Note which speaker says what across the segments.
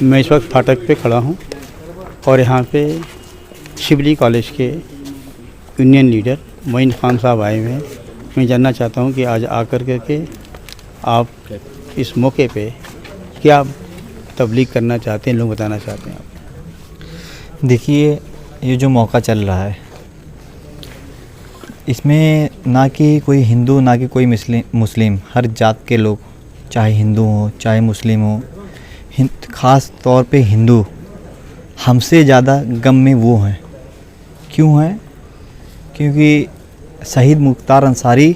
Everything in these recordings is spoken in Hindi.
Speaker 1: मैं इस वक्त फाटक पे खड़ा हूँ और यहाँ पे शिवली कॉलेज के यूनियन लीडर मोइन खान साहब आए हुए हैं। मैं जानना चाहता हूँ कि आज आकर के आप इस मौके पे क्या तबलीग करना चाहते हैं, लोग बताना चाहते हैं आप।
Speaker 2: देखिए, ये जो मौका चल रहा है इसमें ना कि कोई हिंदू ना कि कोई मुस्लिम, हर जात के लोग, चाहे हिंदू हो चाहे मुस्लिम हो, ख़ास तौर पे हिंदू हमसे ज़्यादा गम में वो हैं। क्यों हैं? क्योंकि शहीद मुख्तार अंसारी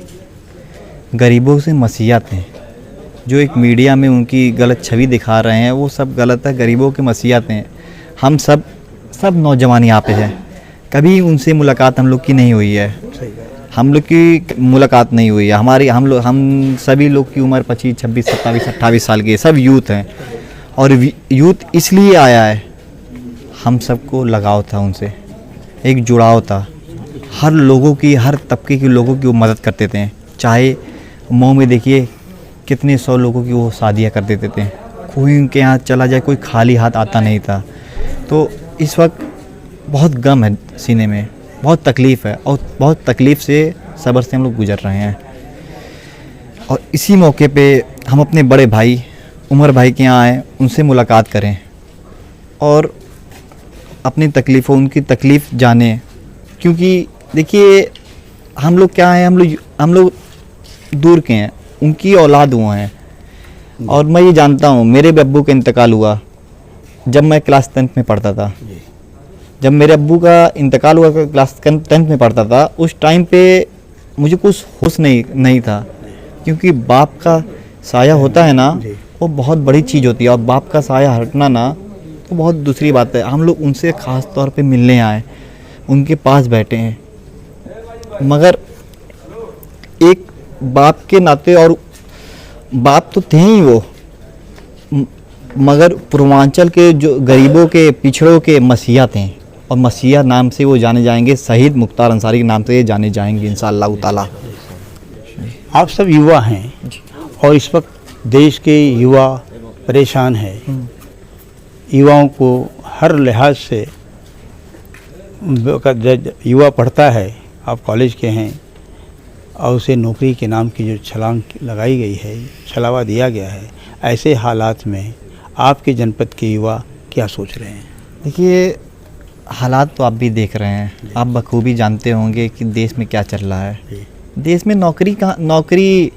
Speaker 2: गरीबों से मसीहत हैं। जो एक मीडिया में उनकी गलत छवि दिखा रहे हैं वो सब गलत है। गरीबों के मसीहत हैं। हम सब नौजवान यहाँ पे हैं, कभी उनसे मुलाकात हम लोग की नहीं हुई है। हम लोग की मुलाकात नहीं हुई है। हम सभी लोग की उम्र 25, 26, 27, 28 साल की, सब यूथ हैं। और यूथ इसलिए आया है, हम सबको लगाव था उनसे, एक जुड़ाव था। हर लोगों की, हर तबके के लोगों की वो मदद करते थे। चाहे मऊ में देखिए कितने 100 लोगों की वो शादियाँ कर देते थे। कोई उनके यहाँ चला जाए, कोई खाली हाथ आता नहीं था। तो इस वक्त बहुत गम है सीने में, बहुत तकलीफ़ है और बहुत तकलीफ़ से, सब्र से हम लोग गुजर रहे हैं। और इसी मौके पे हम अपने बड़े भाई उमर भाई के यहाँ आए, उनसे मुलाकात करें और अपनी तकलीफ़ों, उनकी तकलीफ़ जाने। क्योंकि देखिए, हम लोग क्या हैं, हम लोग दूर के हैं, उनकी औलाद वो हैं। और मैं ये जानता हूँ, मेरे अब्बू का इंतकाल हुआ जब मैं क्लास 10th में पढ़ता था। जब मेरे अब्बू का इंतकाल हुआ, क्लास 10th में पढ़ता था, उस टाइम पे मुझे कुछ होश नहीं था। क्योंकि बाप का साया होता है ना, वो बहुत बड़ी चीज़ होती है। और बाप का साया हटना ना, तो बहुत दूसरी बात है। हम लोग उनसे ख़ास तौर पे मिलने आए, उनके पास बैठे हैं। मगर एक बाप के नाते, और बाप तो थे ही वो, मगर पूर्वांचल के जो गरीबों के, पिछड़ों के मसीहा थे। और मसीहा नाम से वो जाने जाएंगे, शहीद मुख्तार अंसारी के नाम से ये जाने जाएंगे इंशाअल्लाह ताला।
Speaker 1: आप सब युवा हैं और इस वक्त देश के युवा परेशान हैं। युवाओं को हर लिहाज से, युवा पढ़ता है, आप कॉलेज के हैं, और उसे नौकरी के नाम की जो छलांग लगाई गई है, छलावा दिया गया है, ऐसे हालात में आपके जनपद के युवा क्या सोच रहे हैं?
Speaker 2: देखिए, हालात तो आप भी देख रहे हैं, आप बखूबी जानते होंगे कि देश में क्या चल रहा है। देश में नौकरी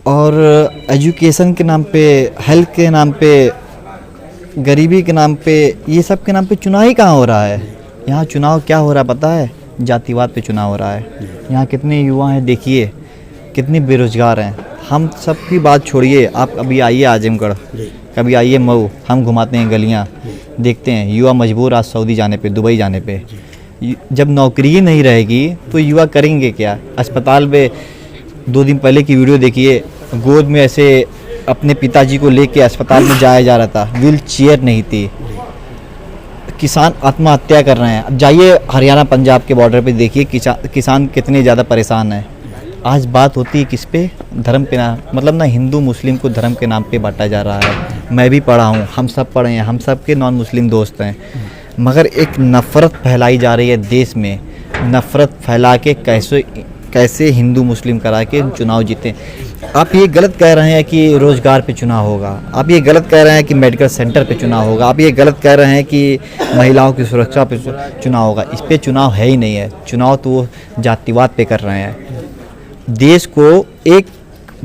Speaker 2: और एजुकेशन के नाम पे, हेल्थ के नाम पे, गरीबी के नाम पे, ये सब के नाम पे चुनाव ही कहाँ हो रहा है। यहाँ चुनाव क्या हो रहा है पता है? जातिवाद पे चुनाव हो रहा है। यहाँ कितने युवा हैं, देखिए कितने बेरोजगार हैं। हम सब की बात छोड़िए, आप अभी आइए आजमगढ़, कभी आइए मऊ, हम घुमाते हैं गलियाँ, देखते हैं युवा मजबूर आज सऊदी जाने पे, दुबई जाने पे। जब नौकरी ही नहीं रहेगी तो युवा करेंगे क्या? अस्पताल में 2 दिन पहले की वीडियो देखिए, गोद में ऐसे अपने पिताजी को लेके अस्पताल में जाया जा रहा था, व्हील चेयर नहीं थी। किसान आत्महत्या कर रहे हैं। अब जाइए हरियाणा पंजाब के बॉर्डर पे देखिए किसान कितने ज़्यादा परेशान हैं। आज बात होती है किस पे? धर्म पे ना, मतलब ना हिंदू मुस्लिम को धर्म के नाम पे बांटा जा रहा है। मैं भी पढ़ा हूँ, हम सब पढ़े हैं, हम सब के नॉन मुस्लिम दोस्त हैं, मगर एक नफ़रत फैलाई जा रही है देश में। नफ़रत फैला के कैसे हिंदू मुस्लिम करा के चुनाव जीते। आप ये गलत कह रहे हैं कि रोज़गार पे चुनाव होगा, आप ये गलत कह रहे हैं कि मेडिकल सेंटर पे चुनाव होगा, आप ये गलत कह रहे हैं कि महिलाओं की सुरक्षा पे चुनाव होगा। इस पे चुनाव है ही नहीं है। चुनाव तो वो जातिवाद पे कर रहे हैं। देश को एक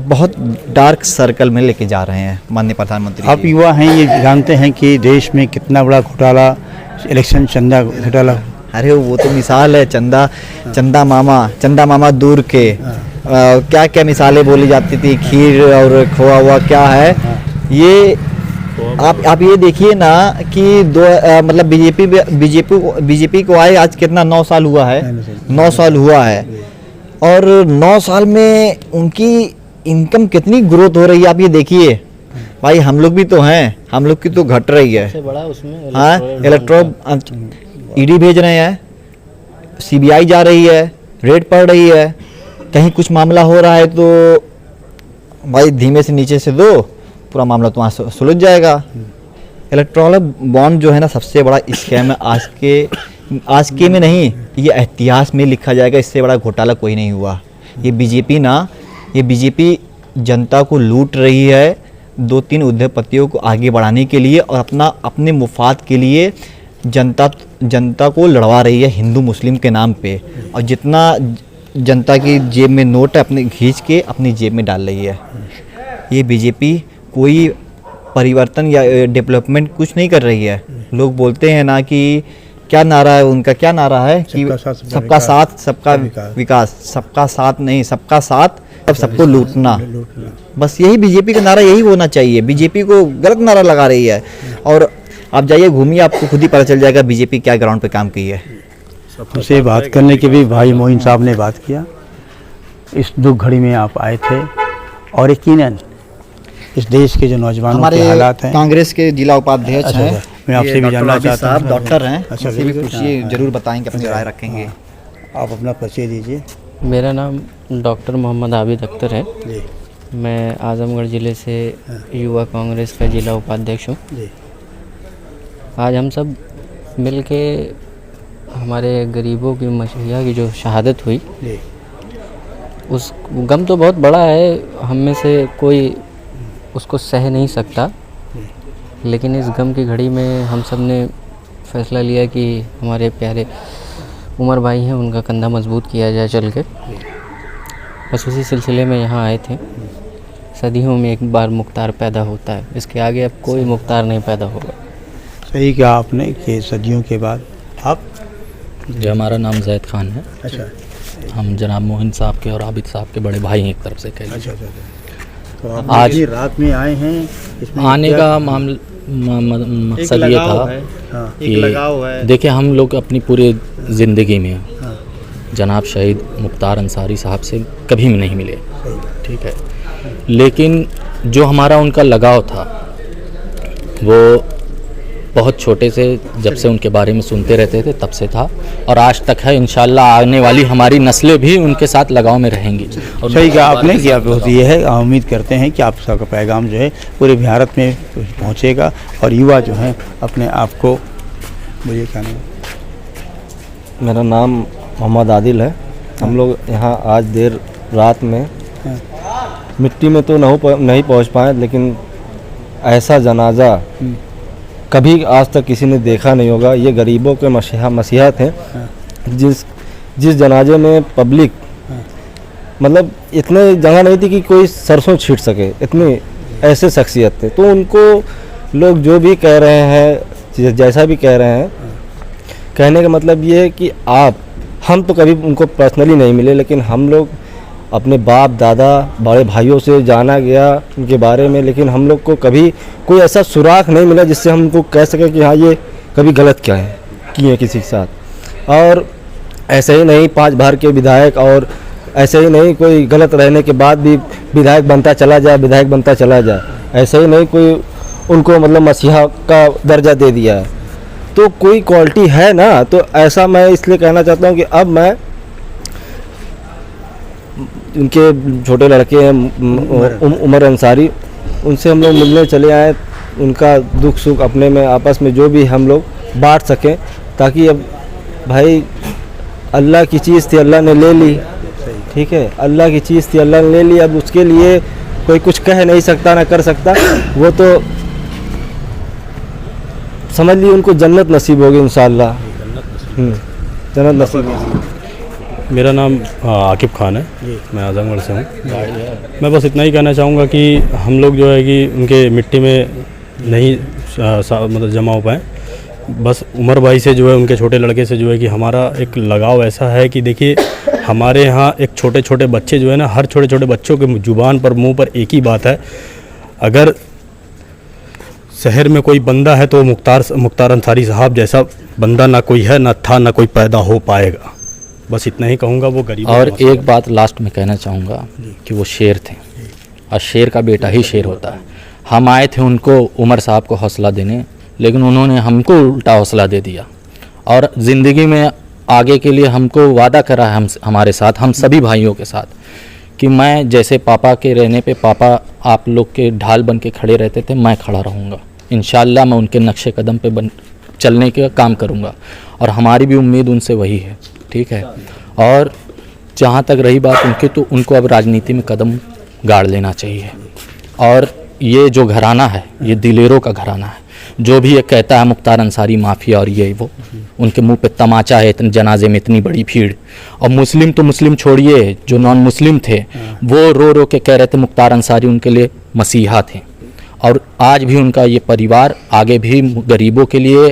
Speaker 2: बहुत डार्क सर्कल में लेके जा रहे हैं माननीय प्रधानमंत्री।
Speaker 1: आप युवा हैं, ये जानते हैं कि देश में कितना बड़ा घोटाला, इलेक्शन चंदा घोटाला।
Speaker 2: अरे वो तो मिसाल है, चंदा मामा दूर के, क्या क्या मिसालें बोली जाती थी, खीर और खोआ हुआ क्या है ये। आप ये देखिए ना कि मतलब बीजेपी को आए आज कितना 9 साल हुआ है, 9 साल हुआ है। और 9 साल में उनकी इनकम कितनी ग्रोथ हो रही है, आप ये देखिए भाई। हम लोग भी तो हैं, हम लोग की तो घट रही है। हाँ, ईडी भेज रहे हैं, सीबीआई जा रही है, रेड पड़ रही है, कहीं कुछ मामला हो रहा है तो भाई धीमे से नीचे से दो, पूरा मामला तो वहाँ सुलझ जाएगा। इलेक्ट्रॉनिक बॉन्ड जो है ना सबसे बड़ा स्कैम है आज के में नहीं, ये इतिहास में लिखा जाएगा। इससे बड़ा घोटाला कोई नहीं हुआ। ये बीजेपी जनता को लूट रही है 2-3 उद्योगपतियों को आगे बढ़ाने के लिए और अपने मुफाद के लिए जनता को लड़वा रही है हिंदू मुस्लिम के नाम पे। और जितना जनता की जेब में नोट है अपने खींच के अपनी जेब में डाल रही है। ये बीजेपी कोई परिवर्तन या डेवलपमेंट कुछ नहीं कर रही है। लोग बोलते हैं ना कि क्या नारा है उनका, क्या नारा है कि सबका साथ सबका विकास, सबका साथ नहीं सबका साथ अब सबको लूटना। बस यही बीजेपी का नारा यही होना चाहिए। बीजेपी को गलत नारा लगा रही है। और आप जाइए घूमिए, आपको खुद ही पता चल जाएगा बीजेपी क्या ग्राउंड पे काम की है।
Speaker 1: हमसे बात करने के भी भाई मोइन साहब ने बात किया। इस दुख घड़ी में आप आए थे और यकीनन इस देश के जो नौजवानों के हालात हैं।
Speaker 2: कांग्रेस के जिला उपाध्यक्ष हैं,
Speaker 1: मैं आपसे भी जानना चाहता हूँ।
Speaker 2: डॉक्टर हैं,
Speaker 1: अच्छा,
Speaker 2: उनसे भी पूछिए, जरूर बताएंगे, अपनी राय रखेंगे।
Speaker 1: आप अपना परिचय दीजिए।
Speaker 3: मेरा नाम डॉक्टर मोहम्मद आबिद अख्तर है।
Speaker 1: जी
Speaker 3: मैं आजमगढ़ ज़िले से युवा कांग्रेस का जिला उपाध्यक्ष हूँ।
Speaker 1: जी।
Speaker 3: आज हम सब मिल के हमारे गरीबों की मसीहा की जो शहादत हुई,
Speaker 1: जी
Speaker 3: उस गम तो बहुत बड़ा है, हम में से कोई उसको सह नहीं सकता। लेकिन इस गम की घड़ी में हम सब ने फैसला लिया कि हमारे प्यारे उमर भाई हैं, उनका कंधा मजबूत किया जाए चल के। बस उसी सिलसिले में यहाँ आए थे। सदियों में एक बार मुख्तार पैदा होता है, इसके आगे अब कोई मुख्तार नहीं पैदा होगा।
Speaker 1: सही कहा आपने कि सदियों के बाद आप।
Speaker 4: जो हमारा नाम जैद खान है।
Speaker 1: अच्छा।
Speaker 4: हम जनाब मोहन साहब के और आबिद साहब के बड़े भाई हैं एक तरफ से कह लीजिए।
Speaker 1: अच्छा। तो आप
Speaker 4: आज
Speaker 1: रात में आए हैं, इसमें
Speaker 4: आने का मकसद ये था कि देखिए हम लोग अपनी पूरी ज़िंदगी में जनाब शहीद मुख्तार अंसारी साहब से कभी भी नहीं मिले, ठीक है। लेकिन जो हमारा उनका लगाव था वो बहुत छोटे से, जब से उनके बारे में सुनते रहते थे तब से था और आज तक है। इंशाल्लाह आने वाली हमारी नस्लें भी उनके साथ लगाव में रहेंगी। और
Speaker 1: सही कहा आपने कि आप ये है, उम्मीद करते हैं कि आप सबका पैगाम जो है पूरे भारत में पहुंचेगा और युवा जो है अपने आप को। मुझे क्या नाम?
Speaker 5: मेरा नाम मोहम्मद आदिल है। हम लोग यहाँ आज देर रात में मिट्टी में तो नहीं पहुँच पाए, लेकिन ऐसा जनाजा कभी आज तक किसी ने देखा नहीं होगा। ये गरीबों के मसीहा थे। जिस जनाजे में पब्लिक मतलब इतने जगह नहीं थी कि कोई सरसों छीट सके, इतनी ऐसे शख्सियत थे। तो उनको लोग जो भी कह रहे हैं, जैसा भी कह रहे हैं, कहने का मतलब ये है कि हम तो कभी उनको पर्सनली नहीं मिले, लेकिन हम लोग अपने बाप दादा बड़े भाइयों से जाना गया उनके बारे में, लेकिन हम लोग को कभी कोई ऐसा सुराग नहीं मिला जिससे हम उनको कह सकें कि हाँ ये कभी गलत क्या है किए किसी के साथ। और ऐसे ही नहीं 5 बार के विधायक, और ऐसे ही नहीं कोई गलत रहने के बाद भी विधायक बनता चला जाए, ऐसे ही नहीं कोई उनको मतलब मसीहा का दर्जा दे दिया है। तो कोई क्वालिटी है ना, तो ऐसा मैं इसलिए कहना चाहता हूँ कि अब मैं उनके छोटे लड़के हैं उमर अंसारी, उनसे हम लोग मिलने चले आए। उनका दुख सुख अपने में आपस में जो भी हम लोग बांट सकें, ताकि अब भाई अल्लाह की चीज़ थी अल्लाह ने ले ली, ठीक है। अल्लाह की चीज़ थी अल्लाह ने ले ली, अब उसके लिए कोई कुछ कह नहीं सकता ना कर सकता। वो तो समझ ली उनको जन्नत नसीब होगी इंशाअल्लाह, जन्नत नसीब होगी।
Speaker 6: मेरा नाम आकिब खान है, मैं आजमगढ़ से हूँ। मैं बस इतना ही कहना चाहूँगा कि हम लोग जो है कि उनके मिट्टी में नहीं मतलब जमा हो पाए। बस उमर भाई से जो है, उनके छोटे लड़के से जो है कि हमारा एक लगाव ऐसा है कि देखिए हमारे यहाँ एक छोटे छोटे बच्चे जो है ना, हर छोटे छोटे बच्चों के ज़ुबान पर मुंह पर एक ही बात है, अगर शहर में कोई बंदा है तो मुख्तार अंसारी साहब जैसा बंदा ना कोई है, ना था, ना कोई पैदा हो पाएगा। बस इतना ही कहूँगा। वो गरीब।
Speaker 4: और एक बात लास्ट में कहना चाहूँगा कि वो शेर थे और शेर का बेटा ही शेर होता है। हम आए थे उनको, उमर साहब को हौसला देने, लेकिन उन्होंने हमको उल्टा हौसला दे दिया और ज़िंदगी में आगे के लिए हमको वादा करा है हमारे साथ, हम सभी भाइयों के साथ, कि मैं जैसे पापा के रहने पे पापा आप लोग के ढाल बन के खड़े रहते थे, मैं खड़ा रहूँगा। इंशाअल्लाह मैं उनके नक्शे कदम पे चलने का काम करूँगा और हमारी भी उम्मीद उनसे वही है, ठीक है। और जहाँ तक रही बात उनकी, तो उनको अब राजनीति में कदम गाड़ लेना चाहिए। और ये जो घराना है, ये दिलेरों का घराना है। जो भी ये कहता है मुख्तार अंसारी माफिया और ये वो, उनके मुंह पे तमाचा है, इतने जनाजे में इतनी बड़ी भीड़। और मुस्लिम तो मुस्लिम छोड़िए, जो नॉन मुस्लिम थे वो रो रो के कह रहे थे मुख्तार अंसारी उनके लिए मसीहा थे। और आज भी उनका ये परिवार आगे भी गरीबों के लिए,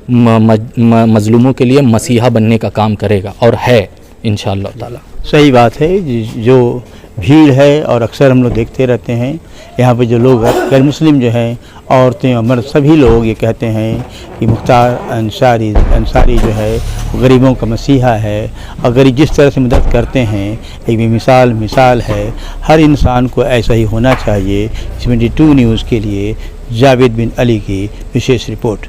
Speaker 4: मजलूमों के लिए मसीहा बनने का काम करेगा और है इंशाअल्लाह ताला।
Speaker 1: सही बात है। जो भीड़ है और अक्सर हम लोग देखते रहते हैं यहाँ पे जो लोग गैर मुस्लिम जो हैं, औरतें और मर्द, सभी लोग ये कहते हैं कि मुख्तार अंसारी जो है वो गरीबों का मसीहा है। और गरीब जिस तरह से मदद करते हैं एक मिसाल है। हर इंसान को ऐसा ही होना चाहिए। 72 न्यूज़ के लिए जावेद बिन अली की विशेष रिपोर्ट।